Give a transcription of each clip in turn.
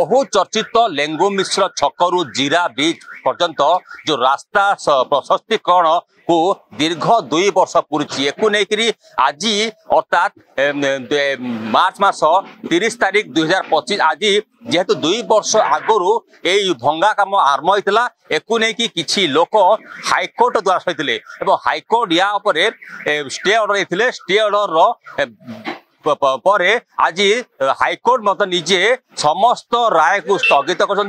बहु चर्चित लेंगु मिश्र छकरू जीरा बीच पर्यंत जो रास्ता प्रशस्तीकरण को दीर्घ 2 वर्ष पूरी आज अर्थात मार्च मास 30 तारिख 2025 आज जेहेतु 2 वर्ष आगु यही भंगा कम आरंभ होता एकू नहीं कि किसी लोक हाइकोर्ट द्वारा सही हाइकोर्ट या स्टे ऑर्डर स्टे ऑर्डर पर आज हाइकोर्ट मत निजे समस्त राय को स्थगित कर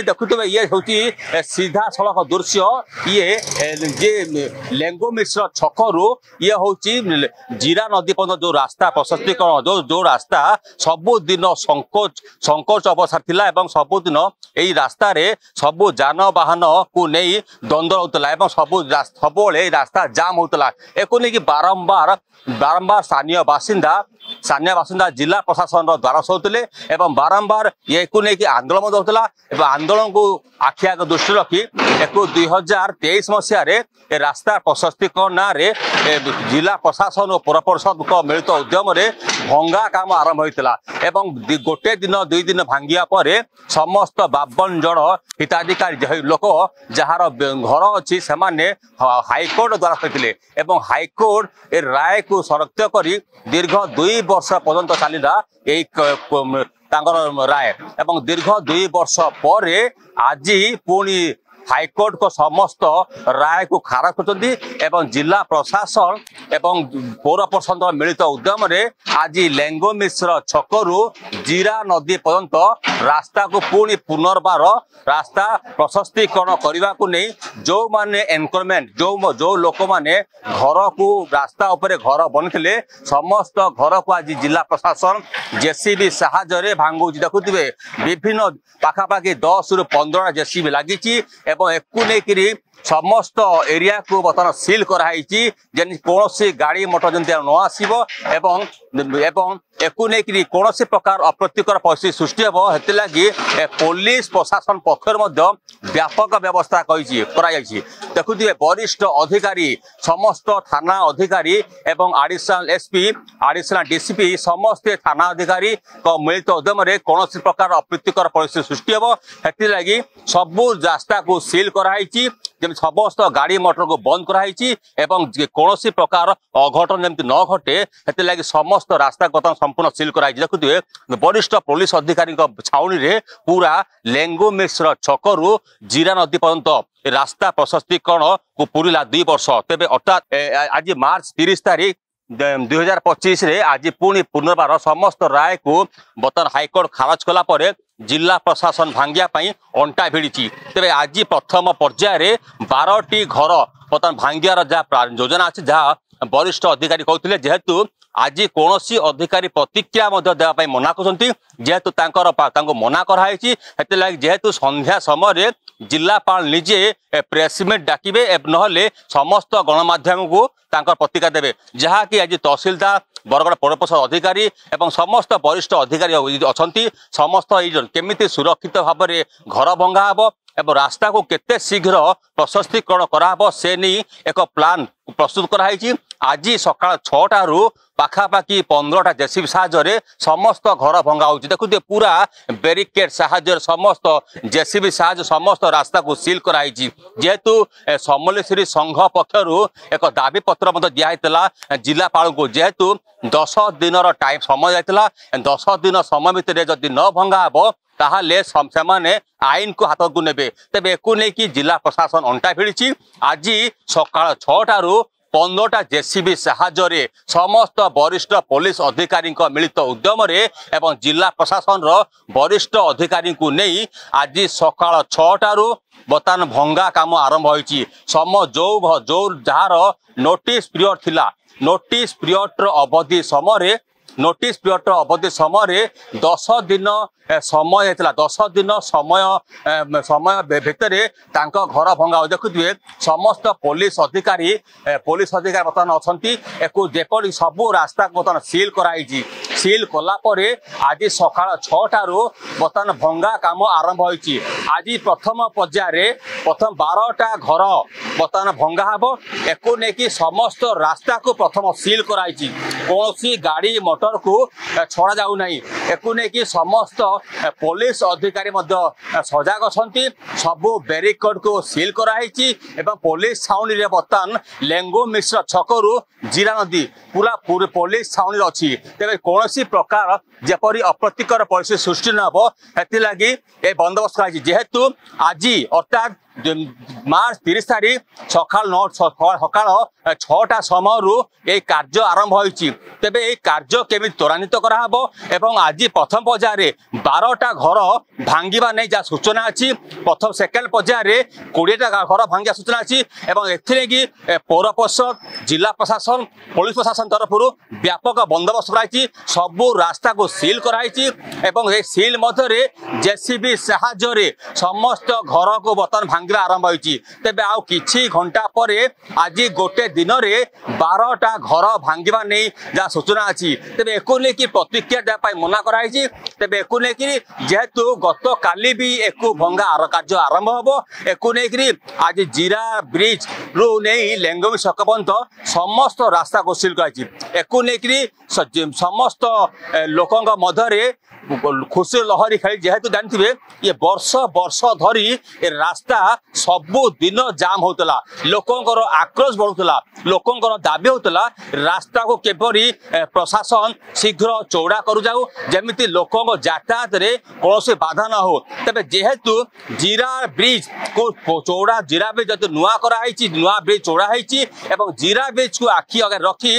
देखुए ये हूँ सीधा सड़क दृश्य ये जे लेंगु मिश्र छकरू ये हूँ जीरा नदी पर्यटन जो रास्ता प्रशस्तीकरण जो रास्ता सबुदिन संकोच अवस्था थिला सबुदिन यही रास्ता रे सबु जानवाहन को नहीं द्वंद्व होता सब रास्ता जाम होता एक बारंबार स्थानीय बासिंदा जिला प्रशासन द्वारस्थ होते एवं बारंबार ये नहीं आंदोलन होता आंदोलन को आखि आगे दृष्टि रखी 2023 मसीह रास्ता प्रशस्तीकरण ना जिला प्रशासन और पौर परिषद मिलित उद्यम भंगा काम आरंभ होता गोटे दिन 2 दिन भांगिया पर समस्त 52 जन हिताधिकारी लोक जार घर अच्छी से हाइकोर्ट द्वारा होते हाइकोर्ट ए राय को संरक्षित कर दीर्घ 2 वर्ष पर्यंत चलला यही राय एवं दीर्घ 2 वर्ष पर आज पुणी हाइकोर्ट को समस्त राय को खारज कर जिला प्रशासन एवं पौर परिषद मिलित उद्यम आज लेंगु मिश्र छकरू जीरा नदी पर्यंत रास्ता को पुणी पुनर्बार रास्ता प्रशस्तीकरण करने को नहीं जो माने एनकरमेंट जो लोक माने घर को रास्ता उपरे घर बनते समस्त घर को आज जिला प्रशासन जेसीबी साहाय्य भांगुच देखुए विभिन्न पाखापाखि 10 रु 15 जेसीबी लगी एकू नहीं समस्त एरिया को बर्तमान सील कराई कौन गाड़ी मोटर जमी न आसो एकू नहीं कौन प्रकार अप्रतिकर परिस्थिति सृष्टि हे पुलिस प्रशासन पक्षर व्यापक व्यवस्था देखुए वरिष्ठ अधिकारी समस्त थाना अधिकारी एवं आडिशनल एसपी आडिशनल डीसीपी समस्त थाना अधिकारी मिलित उद्यम कौन प्रकार अप्रीतिकर परिस्थिति सृष्टि हे सबू रास्ता को सील कराई समस्त गाड़ी मोटर को बंद कराई कौन प्रकार अघटन जमी न घटे से समस्त रास्ता बर्तमान संपूर्ण सील कराई देखुए वरिष्ठ पुलिस अधिकारी छाउनी रे पूरा लेंगु मिश्र छकरू जीरा नदी पर्यंत रास्ता प्रशस्तीकरण को पूरीला 2 वर्ष तेज अर्थात आज मार्च 30 तारिख 2025 आज पुणी पुनर्बार समस्त राय को बर्तमान हाइकोर्ट खारज कला जिला प्रशासन भांगिया अंटा भिड़ी तेज आज प्रथम पर्यायर 12टी घर बर्तमान भांगियार जहाँ योजना अच्छी जहाँ वरिष्ठ अधिकारी कहते जेहेतु आज कौन अधिकारी प्रतिक्रिया देवाई मना कर मना कराई जेहेतु संध्या समय जिलापाल निजे प्रेसमिट डाकिबे ना समस्त गणमाध्यम को प्रतिक्रिया देवे जहाँकि आज तहसीलदार बरगड़ पौर परिषद अधिकारी एवं समस्त वरिष्ठ अधिकारी अच्छा समस्त केमिति सुरक्षित भाव में घर भंगा हम एवं रास्ता को केते शीघ्र प्रशस्तीकरण कराहब से नहीं एक प्लान प्रस्तुत कराई आज सकाळ 6टारू पाखापाखि 15टा जेसीबी साहाय्य समस्त घर भंगा हो देखुए पूरा बेरिकेड साहाय्य समस्त जेसीबी साहाय्य समस्त रास्ता को सील कराई जेहेतु समलेश्वरी संघ पक्षर एक दाबी पत्र दिखाई जिलापाल को जेहेतु 10 दिन टाइम समय जाता 10 दिन समय भितर जदि न भंगा हम ताहले से आईन को हाथ को नेबे तेबे एकू नहीं कि जिला प्रशासन अंटा भिड़ी आज सकाळ 6टारू 15टा जेसीबी साहाय्य समस्त वरिष्ठ पुलिस अधिकारी मिलित उद्यम एवं जिला प्रशासन वरिष्ठ अधिकारी को नहीं आज सकाळ 6टारू बर्तमान भंगा काम आरंभ होइछि जो जार नोटिस पीरियड थिला नोटिस पीरियड अवधि समय नोटिस पीरियड अवधि समय 10 दिन समय होता 10 दिन समय भितर घर भंगा देखुए समस्त पुलिस अधिकारी बर्तमान अच्छा जेपरी सबू रास्ता बर्तमान सील कराई ସିଲ୍ କଲା ପରେ ଆଜି ସକାଳ 6ଟାରୁ ବର୍ତ୍ତମାନ ଭଙ୍ଗା କାମ ଆରମ୍ଭ ହୋଇଛି। ଆଜି ପ୍ରଥମ ପର୍ଯ୍ୟାୟରେ ପ୍ରଥମ 12ଟା ଘର ବର୍ତ୍ତମାନ ଭଙ୍ଗା ହେବ। ଏକୁ ନେଇକି ସମସ୍ତ ରାସ୍ତାକୁ ପ୍ରଥମ ସିଲ୍ କରାଯାଇଛି। କୌଣସି ଗାଡ଼ି ମଟରକୁ ଛଡ଼ା ଯାଉନାହିଁ। ଏକୁ ନେଇକି ସମସ୍ତ ପୋଲିସ ଅଧିକାରୀ ମଧ୍ୟ ସଜାଗ ଅଛନ୍ତି। ସବୁ ବ୍ୟାରିକେଡକୁ ସିଲ୍ କରାଯାଇଛି ଏବଂ ପୋଲିସ ଛାଉଣୀରେ ବର୍ତ୍ତମାନ ଲେଙ୍ଗୁ ମିଶ୍ର ଛକରୁ ଜିରା ନଦୀ ପୁରା ପୋଲିସ ଛାଉଣୀରେ ଅଛି। ତେବେ କୌଣସି ପ୍ରକାର ଯେପରି ଅପ୍ରତିକର ପରିସ୍ଥିତି ସୃଷ୍ଟି ନ ହେବ ସେଥିଲାଗି ଏ ବନ୍ଦୋବସ୍ତ କରାଯାଇଛି। ଯେହେତୁ ଆଜି ଅର୍ଥାତ୍ ମାର୍ଚ୍ଚ 30 ତାରିଖ ସକାଳ 6ଟା ସମୟରୁ এই କାର୍ଯ୍ୟ ଆରମ୍ଭ ହୋଇଛି। ତେବେ এই କାର୍ଯ୍ୟ କେମିତି ତ୍ୱରାନ୍ୱିତ କରାହେବ ଏବଂ ଆଜି ପ୍ରଥମ ପର୍ଯ୍ୟାୟରେ 12ଟା ଘର ଭାଙ୍ଗିବା ନେଇ ଯାହା ସୂଚନା ଅଛି। ପ୍ରଥମ ସେକେଣ୍ଡ ପର୍ଯ୍ୟାୟରେ 20ଟା ଘର ଭାଙ୍ଗିବା ସୂଚନା ଅଛି ଏବଂ ଏଥିରେ କି ପୌର ପରିଷଦ ଜିଲ୍ଲା ପ୍ରଶାସନ ପୋଲିସ ପ୍ରଶାସନ ତରଫରୁ ବ୍ୟାପକ ବନ୍ଦୋବସ୍ତ କରାଯାଇଛି। ସବୁ ରାସ୍ତାକୁ ସିଲ୍ କରାଯାଇଛି ଏବଂ এই ସିଲ୍ ମଧ୍ୟରେ ଜେସିବି ସାହାଯ୍ୟରେ ସମସ୍ତ ଘରକୁ ବର୍ତ୍ତମାନ ଭାଙ୍ଗିବା ଆରମ୍ଭ ହୋଇଛି। ତେବେ ଆଉ କିଛି ଘଣ୍ଟା ପରେ ଆଜି ଗୋଟେ ଦିନରେ 12ଟା ଘର ଭାଙ୍ଗିବା ନେଇ ଯାହା ସୂଚନା ଅଛି। ତେବେ ଏକୁ ନେଇକି ପ୍ରତିକ୍ରିୟା ଦେବା ପାଇଁ ମନା କରାଯାଇଛି। ତେବେ ଏକୁ ନେଇକି ଯେହେତୁ ଗତକାଲି ବି ଏକୁ ଭଙ୍ଗା କାର୍ଯ୍ୟ ଆରମ୍ଭ ହେବ। ଏକୁ ନେଇକରି ଆଜି ଜିରା ବ୍ରିଜ ରୁ ନେଇ ଲେଙ୍ଗମି ଛକ ପର୍ଯ୍ୟନ୍ତ ସମସ୍ତ ରାସ୍ତାକୁ ସିଲ୍ କରାଯାଇଛି। ଏକୁ ନେଇକରି ସମସ୍ତ ଲୋକଙ୍କ ମଧ୍ୟରେ ଖୁସି ଲହରୀ ଖେଳି ଯେହେତୁ ଜାଣିଥିବେ ଇଏ ବର୍ଷ ବର୍ଷ ଧରି ଏ ରାସ୍ତା ସବୁଦିନ ଜାମ୍ ହେଉଥିଲା। ଲୋକଙ୍କର ଆକ୍ରୋଶ ବଢ଼ୁଥିଲା। ଲୋକଙ୍କର ଦାବି ହେଉଥିଲା ରାସ୍ତାକୁ କିପରି ପ୍ରଶାସନ ଶୀଘ୍ର ଚଉଡ଼ା କରୁଯାଉ ଯେମିତି ଲୋକଙ୍କ ଯାତାୟାତରେ କୌଣସି ବାଧା ନ ହେଉ। ତେବେ ଯେହେତୁ ଜିରା ବ୍ରିଜକୁ ଚଉଡ଼ା ଜିରା ବ୍ରିଜ ଯଦି ନୂଆ କରାହେଇଛି ନୂଆ ବ୍ରିଜ ଚଉଡ଼ା ହେଇଛି ଏବଂ ଜିରା ବ୍ରିଜକୁ ଆଖି ଆଗରେ ରଖି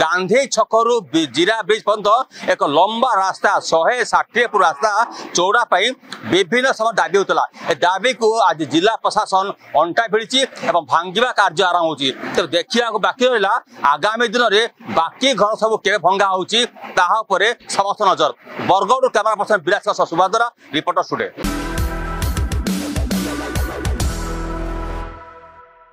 ଗାନ୍ଧୀ ଛକରୁ ଜିରା ବ୍ରିଜ ପର୍ଯ୍ୟନ୍ତ ଏକ ଲମ୍ବା ରାସ୍ତା 160 ଫୁଟ ରାସ୍ତା ଚଉଡ଼ା ପାଇଁ ବିଭିନ୍ନ ସମୟ ଦାବି ହେଉଥିଲା। ଏ ଦାବିକୁ ଆଜି ଜିଲ୍ଲା ପ୍ରଶାସନ ଅଣ୍ଟା ଭିଡ଼ିଛି ଏବଂ ଭାଙ୍ଗିବା କାର୍ଯ୍ୟ ଆରମ୍ଭ ହେଉଛି। ତେବେ ଦେଖିବାକୁ ବାକି ରହିଲା ଆଗାମୀ ଦିନରେ ବାକି ଘର ସବୁ କେବେ ଭଙ୍ଗା ହେଉଛି ତାହା ଉପରେ ସମସ୍ତ ନଜର। ବରଗଡ଼ରୁ କ୍ୟାମେରା ପର୍ସନ ବିଳାସ ସୁବାଦ୍ୱାରା ରିପୋର୍ଟର ଷ୍ଟୁଡିଓ।